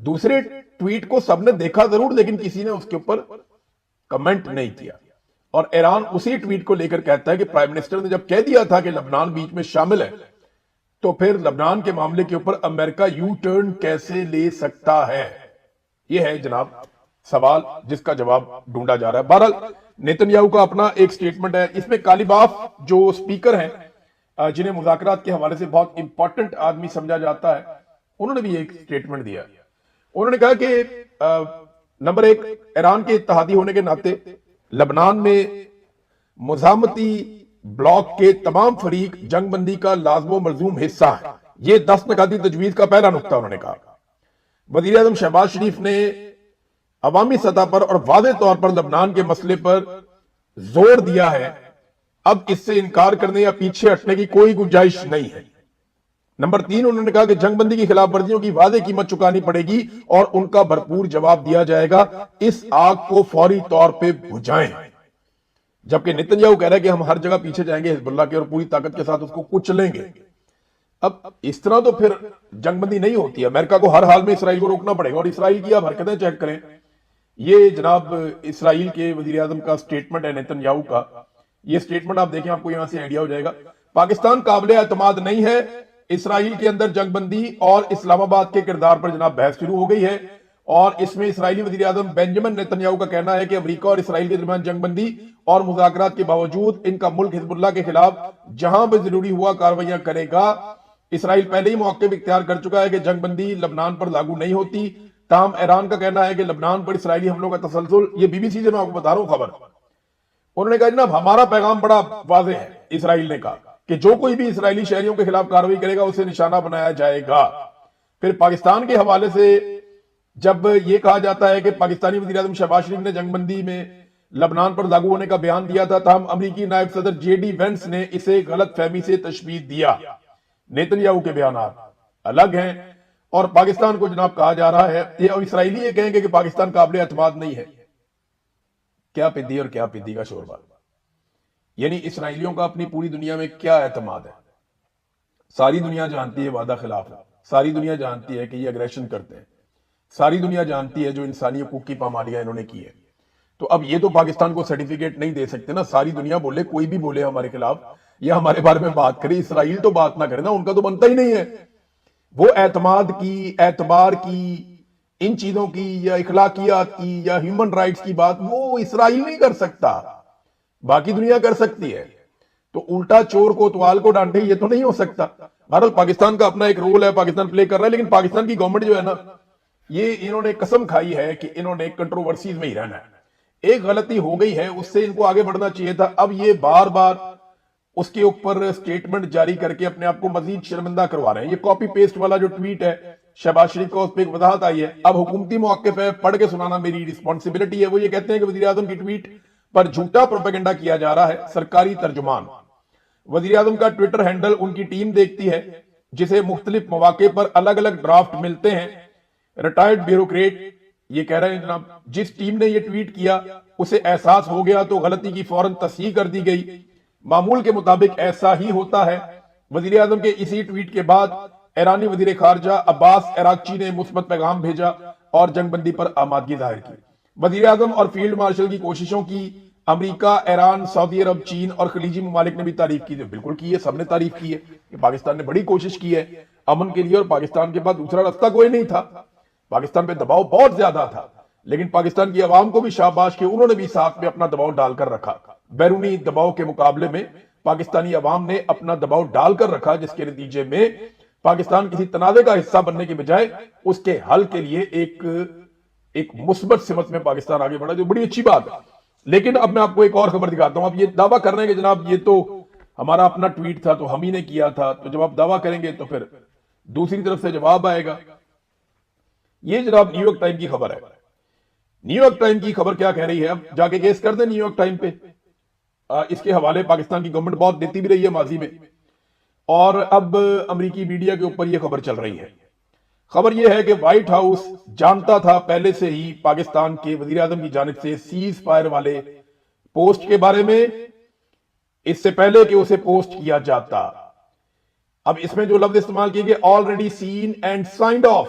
دوسرے ٹویٹ کو سب نے دیکھا ضرور لیکن کسی نے اس کے اوپر کمنٹ نہیں کیا، اور ایران اسی ٹویٹ کو لے کر کہتا ہے کہ پرائم منسٹر نے جب کہہ دیا تھا کہ لبنان بیچ میں شامل ہے تو پھر لبنان کے معاملے کے اوپر امریکہ یو ٹرن کیسے لے سکتا ہے؟ یہ ہے جناب سوال جس کا جواب ڈھونڈا جا رہا ہے۔ بہرحال نیتن یاہو کا اپنا ایک سٹیٹمنٹ ہے، اس میں کالیباف جو سپیکر ہیں جنہیں مذاکرات کے حوالے سے بہت امپورٹنٹ آدمی سمجھا جاتا ہے، انہوں نے بھی ایک سٹیٹمنٹ دیا۔ انہوں نے کہا کہ نمبر ایک، ایران کے اتحادی ہونے کے ناطے لبنان میں مزاحمتی بلاک کے تمام فریق جنگ بندی کا لازم و ملزوم حصہ ہے، یہ 10 نکاتی تجویز کا پہلا نقطہ انہوں نے کہا۔ وزیر اعظم شہباز شریف نے عوامی سطح پر اور واضح طور پر لبنان کے مسئلے پر زور دیا ہے، اب اس سے انکار کرنے یا پیچھے ہٹنے کی کوئی گنجائش نہیں ہے۔ نمبر 3، انہوں نے کہا کہ جنگ بندی کی خلاف ورزیوں کی واضح قیمت چکانی پڑے گی اور ان کا بھرپور جواب دیا جائے گا، اس آگ کو فوری طور پہ بجھائیں۔ جبکہ نیتن یاہو کہہ رہا ہے کہ ہم ہر جگہ پیچھے جائیں گے حزب اللہ کے اور پوری طاقت کے ساتھ اس کو کچلیں گے۔ اب اس طرح تو پھر جنگ بندی نہیں ہوتی ہے، امریکہ کو ہر حال میں اسرائیل کو روکنا پڑے گا، اور اسرائیل کی آپ حرکتیں چیک کریں۔ یہ جناب اسرائیل کے وزیر اعظم کا سٹیٹمنٹ ہے نیتن یاہو کا، یہ سٹیٹمنٹ آپ دیکھیں آپ کو یہاں سے آئیڈیا ہو جائے گا۔ پاکستان قابل اعتماد نہیں ہے، اسرائیل کے اندر جنگ بندی اور اسلام آباد کے کردار پر جناب بحث شروع ہو گئی ہے، اور اس میں اسرائیلی وزیر اعظم بنجمن نیتن یاہو کا کہنا ہے کہ امریکہ اور اسرائیل کے درمیان جنگ بندی اور مذاکرات کے باوجود ان کا ملک حزب اللہ کے خلاف جہاں بھی ضروری ہوا کارروائیاں کرے گا۔ اسرائیل پہلے ہی موقع اختیار کر چکا ہے کہ جنگ بندی لبنان پر لاگو نہیں ہوتی، تاہم ایران کا کہنا ہے کہ لبنان پر اسرائیلی حملوں کا تسلسل، یہ بی بی سی سے میں آپ کو بتا رہا ہوں خبر، انہوں نے کہا جناب ہمارا پیغام بڑا واضح ہے، اسرائیل نے کہا کہ جو کوئی بھی اسرائیلی شہریوں کے خلاف کارروائی کرے گا اسے نشانہ بنایا جائے گا۔ پھر پاکستان کے حوالے سے جب یہ کہا جاتا ہے کہ پاکستانی وزیر اعظم شہباز شریف نے جنگ بندی میں لبنان پر لاگو ہونے کا بیان دیا تھا، تاہم امریکی نائب صدر جے ڈی وینس نے اسے غلط فہمی سے تشبیہ دیا۔ نیتن یاہو کے بیانات الگ ہیں، اور پاکستان کو جناب کہا جا رہا ہے، یہ اسرائیلی یہ کہیں گے کہ پاکستان قابل اعتماد نہیں ہے۔ کیا پدی اور کیا پدی کا شوربہ، یعنی اسرائیلیوں کا اپنی پوری دنیا میں کیا اعتماد ہے؟ ساری دنیا جانتی ہے وعدہ خلاف ہے، ساری دنیا جانتی ہے کہ یہ اگریشن کرتے ہیں، ساری دنیا جانتی ہے جو انسانی حقوق کی پامالیاں انہوں نے کی ہے۔ تو اب یہ تو پاکستان کو سرٹیفکیٹ نہیں دے سکتے نا، ساری دنیا بولے، کوئی بھی بولے ہمارے خلاف یا ہمارے بارے میں بات کرے، اسرائیل تو بات نہ کرے نا، ان کا تو بنتا ہی نہیں ہے۔ وہ اعتماد کی، اعتبار کی، ان چیزوں کی یا اخلاقیات کی یا ہیومن رائٹس کی بات وہ اسرائیل نہیں کر سکتا، باقی دنیا کر سکتی ہے۔ تو الٹا چور کو اتوال کو ڈانٹے، یہ تو نہیں ہو سکتا۔ بہرحال پاکستان کا اپنا ایک رول ہے، پاکستان پلے کر رہا ہے، لیکن پاکستان کی گورنمنٹ جو ہے نا، یہ انہوں نے قسم کھائی ہے کہ انہوں نے کنٹروورسیز میں ہی رہنا ہے۔ ایک غلطی ہو گئی ہے، اس سے ان کو آگے بڑھنا چاہیے تھا، اب یہ بار بار اس کے اوپر سٹیٹمنٹ جاری کر کے اپنے آپ کو مزید شرمندہ کروا رہے ہیں۔ یہ کاپی پیسٹ والا جو ٹویٹ ہے شہباز شریف کا، اس پہ ایک وضاحت آئی ہے، اب حکومتی موقف ہے، پڑھ کے سنانا میری رسپانسبلٹی ہے۔ وہ یہ کہتے ہیں کہ وزیر اعظم کی ٹویٹ پر جھوٹا پروپیگنڈا کیا جا رہا ہے۔ سرکاری ترجمان، وزیر اعظم کا ٹویٹر ہینڈل ان کی ٹیم دیکھتی ہے، جسے مختلف مواقع پر الگ الگ ڈرافٹ ملتے ہیں۔ ریٹائرڈ بیوروکریٹ یہ کہہ رہے ہیں جناب، جس ٹیم نے یہ ٹویٹ کیا اسے احساس ہو گیا تو غلطی کی فوراً تصحیح کر دی گئی، معمول کے مطابق ایسا ہی ہوتا ہے۔ وزیر اعظم کے اسی ٹویٹ کے بعد ایرانی وزیر خارجہ عباس عراقچی نے مثبت پیغام بھیجا اور جنگ بندی پر آمادگی ظاہر کی۔ وزیر اعظم اور فیلڈ مارشل کی کوششوں کی امریکہ، ایران، سعودی عرب، چین اور خلیجی ممالک نے بھی تعریف کی، بالکل کی ہے، سب نے تعریف کی ہے کہ پاکستان نے بڑی کوشش کی ہے امن کے لیے، اور پاکستان کے بعد دوسرا راستہ کوئی نہیں تھا، پاکستان پہ دباؤ بہت زیادہ تھا، لیکن پاکستان کی عوام کو بھی شاباش کہ انہوں نے بھی ساتھ میں اپنا دباؤ ڈال کر رکھا۔ بیرونی دباؤ کے مقابلے میں پاکستانی عوام نے اپنا دباؤ ڈال کر رکھا، جس کے نتیجے میں پاکستان کسی تنازع کا حصہ بننے کے بجائے اس کے حل کے لیے ایک مثبت سمت میں پاکستان آگے بڑھا، جو بڑی اچھی بات ہے۔ لیکن اب میں آپ کو ایک اور خبر دکھاتا ہوں۔ اب یہ دعویٰ کر رہے ہیں کہ جناب یہ تو ہمارا اپنا ٹویٹ تھا تو ہم ہی نے کیا تھا، تو جب آپ دعویٰ کریں گے تو پھر دوسری طرف سے جواب آئے گا۔ یہ جناب نیو یارک ٹائم کی خبر ہے۔ نیو یارک ٹائم کی خبر کیا کہہ رہی ہے؟ اب جا کے کیس کر دیں نیو یارک ٹائم پہ، اس کے حوالے پاکستان کی گورنمنٹ بہت دیتی بھی رہی ہے ماضی میں، اور اب امریکی میڈیا کے اوپر یہ خبر چل رہی ہے۔ خبر یہ ہے کہ وائٹ ہاؤس جانتا تھا پہلے سے ہی پاکستان کے وزیر اعظم کی جانب سے سیز فائر والے پوسٹ کے بارے میں، اس سے پہلے کہ اسے پوسٹ کیا جاتا۔ اب اس میں جو لفظ استعمال کیے گئے، already seen and signed of,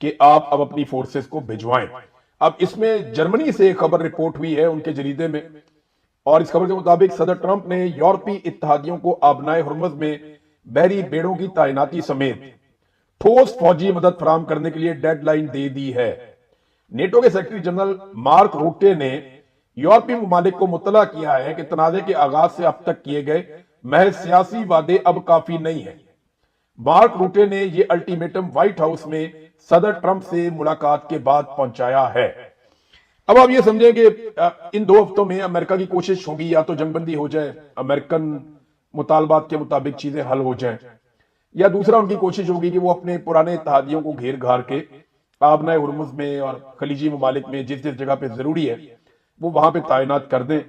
کہ آپ اب اپنی فورسز کو بھجوائیں۔ اب اس میں جرمنی سے ایک خبر رپورٹ ہوئی ہے ان کے جریدے میں، اور اس خبر کے مطابق صدر ٹرمپ نے یورپی اتحادیوں کو آبنائے ہرمز میں بحری بیڑوں کی تعیناتی سمیت ٹھوس فوجی مدد فراہم کرنے کے لیے ڈیڈ لائن دے دی ہے۔ نیٹو کے سیکرٹری جنرل مارک روٹے نے یورپی ممالک کو مطلع کیا ہے کہ تنازع کے آغاز سے اب تک کیے گئے محض سیاسی وعدے اب کافی نہیں ہیں۔ مارک روٹے نے یہ الٹیمیٹم وائٹ ہاؤس میں صدر ٹرمپ سے ملاقات کے بعد پہنچایا ہے۔ اب آپ یہ سمجھیں کہ ان 2 ہفتوں میں امریکہ کی کوشش ہوگی یا تو جنگ بندی ہو جائے، امریکن مطالبات کے مطابق چیزیں حل ہو جائیں، یا دوسرا ان کی کوشش ہوگی کہ وہ اپنے پرانے اتحادیوں کو گھیر گھار کے آبنائے ہرمز میں اور خلیجی ممالک میں جس جس جگہ پہ ضروری ہے وہ وہاں پہ تعینات کر دیں،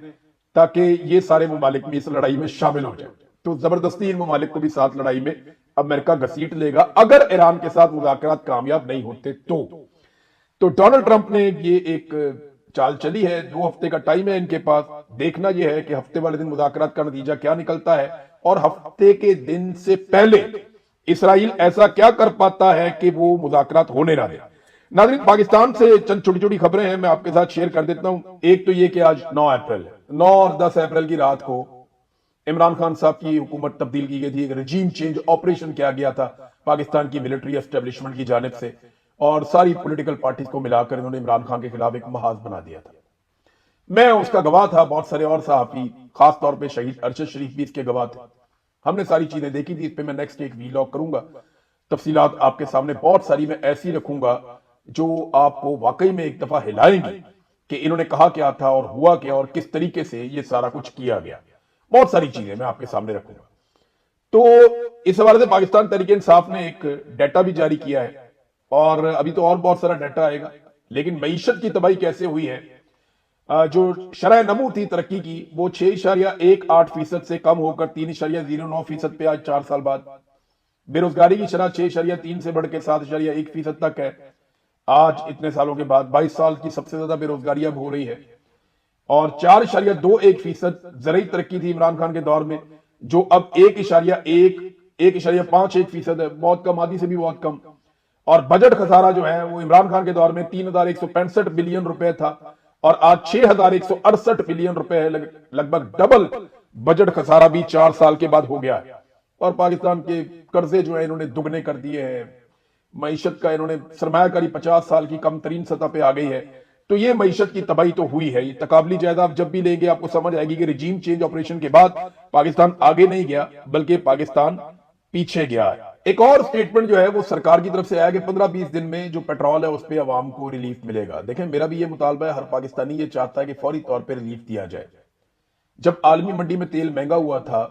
تاکہ یہ سارے ممالک بھی اس لڑائی میں شامل ہو جائیں۔ تو زبردستی ان ممالک کو بھی ساتھ لڑائی میں امریکہ گھسیٹ لے گا اگر ایران کے ساتھ مذاکرات کامیاب نہیں ہوتے تو ڈونلڈ ٹرمپ نے یہ ایک چال چلی ہے، 2 ہفتے کا ٹائم ہے ان کے پاس۔ دیکھنا یہ ہے کہ ہفتے والے دن مذاکرات کا نتیجہ کیا نکلتا ہے، اور ہفتے کے دن سے پہلے اسرائیل ایسا کیا کر پاتا ہے کہ وہ مذاکرات ہونے نہ دے۔ ناظرین، پاکستان سے چند چھوٹی چھوٹی خبریں ہیں، میں آپ کے ساتھ شیئر کر دیتا ہوں۔ ایک تو یہ کہ آج 9 اپریل 9 اور 10 اپریل کی رات کو عمران خان صاحب کی حکومت تبدیل کی گئی تھی، ایک رجیم چینج آپریشن کیا گیا تھا پاکستان کی ملٹری اسٹیبلشمنٹ کی جانب سے، اور ساری پولیٹیکل پارٹیز کو ملا کر انہوں نے عمران خان کے خلاف ایک محاذ بنا دیا تھا۔ میں اس کا گواہ تھا، بہت سارے اور صحافی، خاص طور پہ شہید ارشد شریف بھی اس کے گواہ تھے۔ ہم نے ساری چیزیں دیکھی تھی، اس پہ میں نیکسٹ ایک ویلاگ کروں گا، تفصیلات آپ کے سامنے بہت ساری میں ایسی رکھوں گا جو آپ کو واقعی میں ایک دفعہ ہلائیں گی کہ انہوں نے کہا کیا تھا اور ہوا کیا اور کس طریقے سے یہ سارا کچھ کیا گیا۔ بہت ساری چیزیں میں آپ کے سامنے رکھوں گا۔ تو اس حوالے سے پاکستان تحریک انصاف نے ایک ڈیٹا بھی جاری کیا ہے، اور ابھی تو اور بہت سارا ڈیٹا آئے گا، لیکن معیشت کی تباہی کیسے ہوئی ہے۔ جو شرح نمو تھی ترقی کی، وہ 6.18% سے کم ہو کر 3.09% پہ آج 4 سال بعد۔ بے روزگاری کی شرح 6.3 سے بڑھ کے 7.1% تک ہے آج اتنے سالوں کے بعد۔ 22 سال کی سب سے زیادہ بے روزگاری اب ہو رہی ہے، اور 4.21% زرعی ترقی تھی عمران خان کے دور میں، جو اب 1.51% ہے، بہت کم، آدھی سے بھی بہت کم۔ اور بجٹ خسارہ جو ہے وہ عمران خان کے دور میں 3,165 بلین روپے تھا، اور آج 6,168 بلین روپے ہے، لگ بھگ ڈبل بجٹ خسارہ بھی 4 سال کے بعد ہو گیا ہے۔ اور پاکستان کے قرضے جو ہیں انہوں نے دگنے کر دیے ہیں، معیشت کا انہوں نے سرمایہ کاری 50 سال کی کم ترین سطح پہ آ گئی ہے۔ تو یہ معیشت کی تباہی تو ہوئی ہے۔ یہ تقابلی جائزہ آپ جب بھی لیں گے آپ کو سمجھ آئے گی کہ رجیم چینج آپریشن کے بعد پاکستان آگے نہیں گیا بلکہ پاکستان پیچھے گیا ہے۔ ایک اور سٹیٹمنٹ جو ہے وہ سرکار کی طرف سے آیا کہ 15-20 دن میں جو پیٹرول ہے اس پہ عوام کو ریلیف ملے گا۔ دیکھیں، میرا بھی یہ مطالبہ ہے، ہر پاکستانی یہ چاہتا ہے کہ فوری طور پہ ریلیف دیا جائے۔ جب عالمی منڈی میں تیل مہنگا ہوا تھا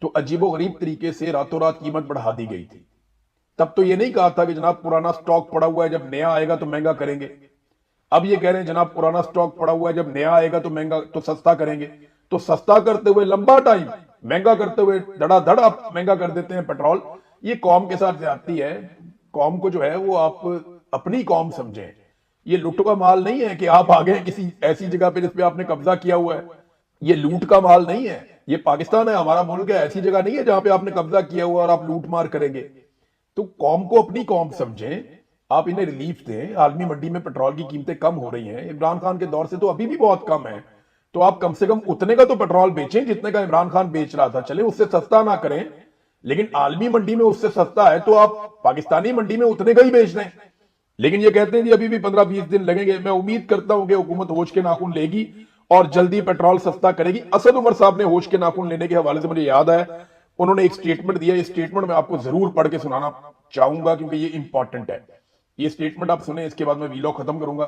تو عجیب و غریب طریقے سے راتوں رات قیمت بڑھا دی گئی تھی۔ تب تو یہ نہیں کہا تھا کہ جناب پرانا سٹاک پڑا ہوا ہے، جب نیا آئے گا تو مہنگا کریں گے۔ اب یہ کہہ رہے ہیں جناب پرانا سٹاک پڑا ہوا ہے، جب نیا آئے گا تو مہنگا، تو سستا کریں گے۔ تو سستا کرتے ہوئے لمبا ٹائم، مہنگا کرتے ہوئے دھڑا دھڑ آپ مہنگا کر دیتے ہیں پیٹرول۔ یہ قوم کے ساتھ زیادتی ہے۔ قوم کو جو ہے وہ آپ اپنی قوم سمجھیں۔ یہ لوٹ کا مال نہیں ہے کہ آپ آگے کسی ایسی جگہ پہ جس پہ آپ نے قبضہ کیا ہوا ہے۔ یہ لوٹ کا مال نہیں ہے، یہ پاکستان ہے، ہمارا ملک ہے، ایسی جگہ نہیں ہے جہاں پہ آپ نے قبضہ کیا ہوا اور آپ لوٹ مار کریں گے۔ تو قوم کو اپنی قوم سمجھیں، آپ انہیں ریلیف دیں۔ عالمی منڈی میں پیٹرول کی قیمتیں کم ہو رہی ہیں، عمران خان کے دور سے تو ابھی بھی بہت کم ہے، تو آپ کم سے کم اتنے کا تو پیٹرول بیچیں جتنے کا عمران خان بیچ رہا تھا۔ چلے اس سے سستا نہ کریں، لیکن عالمی منڈی میں اس سے سستا ہے تو آپ پاکستانی منڈی میں اتنے کا ہی بیچ دیں۔ لیکن یہ کہتے ہیں جی ابھی بھی 15-20 دن لگیں گے۔ میں امید کرتا ہوں کہ حکومت ہوش کے ناخن لے گی اور جلدی پیٹرول سستا کرے گی۔ اسد عمر صاحب نے ہوش کے ناخن لینے کے حوالے سے مجھے یاد ہے، انہوں نے ایک سٹیٹمنٹ دیا۔ یہ سٹیٹمنٹ میں آپ کو ضرور پڑھ کے سنانا چاہوں گا کیونکہ یہ امپورٹنٹ ہے۔ یہ سٹیٹمنٹ آپ سنیں، اس کے بعد میں ویلاگ ختم کروں گا۔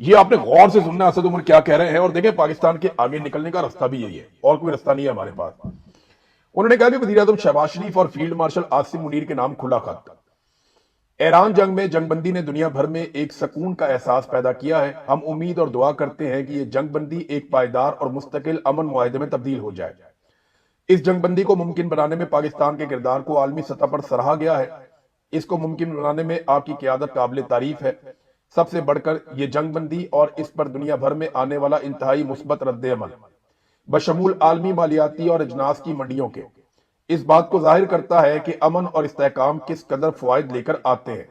یہ آپ نے غور سے سننا اسد عمر کیا کہہ رہے ہیں، اور دیکھیں پاکستان کے آگے نکلنے کا راستہ بھی یہی ہے، اور کوئی راستہ نہیں ہے ہمارے پاس۔ انہوں نے کہا کہ وزیر اعظم شہباز شریف اور فیلڈ مارشل عاصم منیر کے نام کھلا خط۔ ایران جنگ میں جنگ بندی نے دنیا بھر میں ایک سکون کا احساس پیدا کیا ہے۔ ہم امید اور دعا کرتے ہیں کہ یہ جنگ بندی ایک پائیدار اور مستقل امن معاہدے میں تبدیل ہو جائے۔ اس جنگ بندی کو ممکن بنانے میں پاکستان کے کردار کو عالمی سطح پر سراہا گیا ہے۔ اس کو ممکن بنانے میں آپ کی قیادت قابل تعریف ہے۔ سب سے بڑھ کر یہ جنگ بندی اور اس پر دنیا بھر میں آنے والا انتہائی مثبت رد عمل بشمول عالمی مالیاتی اور اجناس کی منڈیوں کے، اس بات کو ظاہر کرتا ہے کہ امن اور استحکام کس قدر فوائد لے کر آتے ہیں۔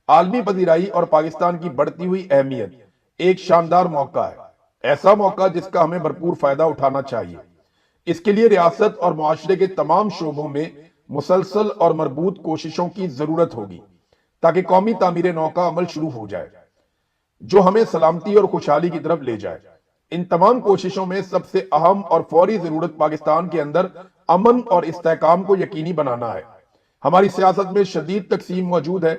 عالمی پذیرائی اور پاکستان کی بڑھتی ہوئی اہمیت ایک شاندار موقع ہے، ایسا موقع جس کا ہمیں بھرپور فائدہ اٹھانا چاہیے۔ اس کے لیے ریاست اور معاشرے کے تمام شعبوں میں مسلسل اور مربوط کوششوں کی ضرورت ہوگی تاکہ قومی تعمیر نو کا عمل شروع ہو جائے جو ہمیں سلامتی اور خوشحالی کی طرف لے جائے۔ ان تمام کوششوں میں سب سے اہم اور فوری ضرورت پاکستان کے اندر امن اور استحکام کو یقینی بنانا ہے۔ ہماری سیاست میں شدید تقسیم موجود ہے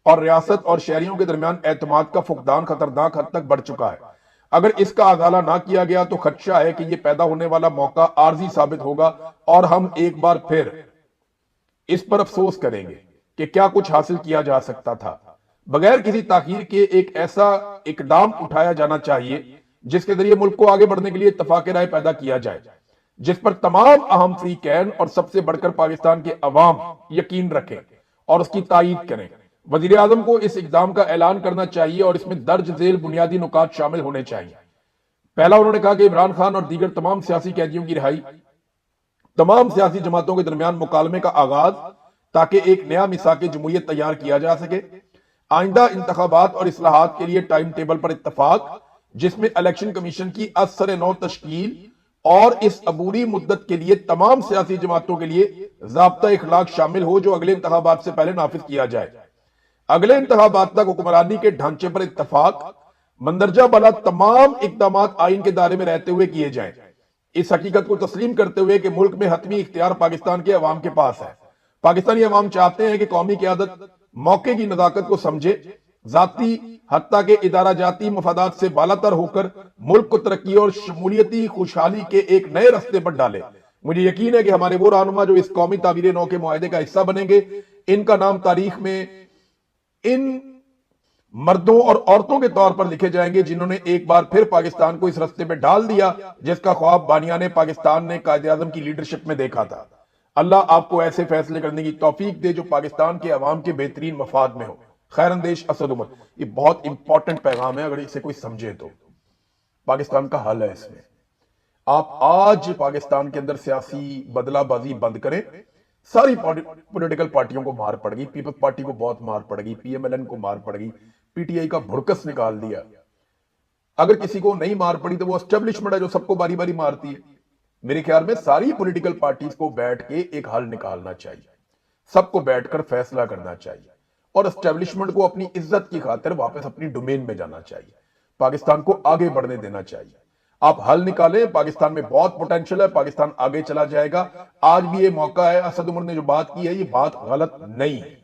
اور ریاست اور شہریوں کے درمیان اعتماد کا فقدان خطرناک حد تک بڑھ چکا ہے۔ اگر اس کا ازالہ نہ کیا گیا تو خدشہ ہے کہ یہ پیدا ہونے والا موقع عارضی ثابت ہوگا اور ہم ایک بار پھر اس پر افسوس کریں گے کہ کیا کچھ حاصل کیا جا سکتا تھا۔ بغیر کسی تاخیر کے ایک ایسا اقدام اٹھایا جانا چاہیے جس کے ذریعے ملک کو آگے بڑھنے کے لیے اتفاق رائے پیدا کیا جائے، جس پر تمام اہم فریقین اور سب سے بڑھ کر پاکستان کے عوام یقین رکھیں اور اس کی تائید کریں۔ وزیر اعظم کو اس اقدام کا اعلان کرنا چاہیے اور اس میں درج ذیل بنیادی نکات شامل ہونے چاہیے۔ پہلا، انہوں نے کہا کہ عمران خان اور دیگر تمام سیاسی قیدیوں کی رہائی، تمام سیاسی جماعتوں کے درمیان مکالمے کا آغاز تاکہ ایک نیا میثاق جمہوریت تیار کیا جا سکے، آئندہ انتخابات اور اصلاحات کے لیے ٹائم ٹیبل پر اتفاق جس میں الیکشن کمیشن کی از سر نو تشکیل اور اس عبوری مدت کے لیے تمام سیاسی جماعتوں کے لیے ضابطہ اخلاق شامل ہو جو اگلے انتخابات سے پہلے نافذ کیا جائے۔ اگلے انتخابات تک حکمرانی کے ڈھانچے پر اتفاق، مندرجہ بالا تمام اقدامات آئین کے دائرے میں رہتے ہوئے کیے جائیں، اس حقیقت کو تسلیم کرتے ہوئے کہ ملک میں حتمی اختیار پاکستان کے عوام کے پاس ہے۔ پاکستانی عوام چاہتے ہیں کہ قومی قیادت موقع کی نزاکت کو سمجھے، ذاتی حتیٰ کہ ادارہ جاتی مفادات سے بالاتر ہو کر ملک کو ترقی اور شمولیتی خوشحالی کے ایک نئے راستے پر ڈالے۔ مجھے یقین ہے کہ ہمارے وہ رہنما جو اس قومی تعمیر نو کے معاہدے کا حصہ بنیں گے، ان کا نام تاریخ میں ان مردوں اور عورتوں کے طور پر لکھے جائیں گے جنہوں نے ایک بار پھر پاکستان کو اس راستے پہ ڈال دیا جس کا خواب بانیان پاکستان نے قائد اعظم کی لیڈرشپ میں دیکھا تھا۔ اللہ آپ کو ایسے فیصلے کرنے کی توفیق دے جو پاکستان کے عوام کے بہترین مفاد میں ہو۔ خیر اندیش اسد عمر۔ یہ بہت امپورٹنٹ پیغام ہے، اگر اسے کوئی سمجھے تو پاکستان کا حل ہے اس میں۔ آپ آج پاکستان کے اندر سیاسی بدلہ بازی بند کریں، ساری پولیٹیکل پارٹیوں کو مار پڑ گئی، پیپلز پارٹی کو بہت مار پڑ گئی، پی ایم ایل این کو مار پڑ گئی، پی ٹی آئی کا بھڑکس نکال دیا۔ اگر کسی کو نہیں مار پڑی تو وہ اسٹیبلشمنٹ ہے جو سب کو باری باری مارتی ہے۔ میرے خیال میں ساری پولیٹیکل پارٹیز کو بیٹھ کے ایک حل نکالنا چاہیے، سب کو بیٹھ کر فیصلہ کرنا چاہیے اور اسٹیبلشمنٹ کو اپنی عزت کی خاطر واپس اپنی ڈومین میں جانا چاہیے، پاکستان کو آگے بڑھنے دینا چاہیے۔ آپ حل نکالیں، پاکستان میں بہت پوٹینشل ہے، پاکستان آگے چلا جائے گا۔ آج بھی یہ موقع ہے، اسد عمر نے جو بات کی ہے یہ بات غلط نہیں ہے۔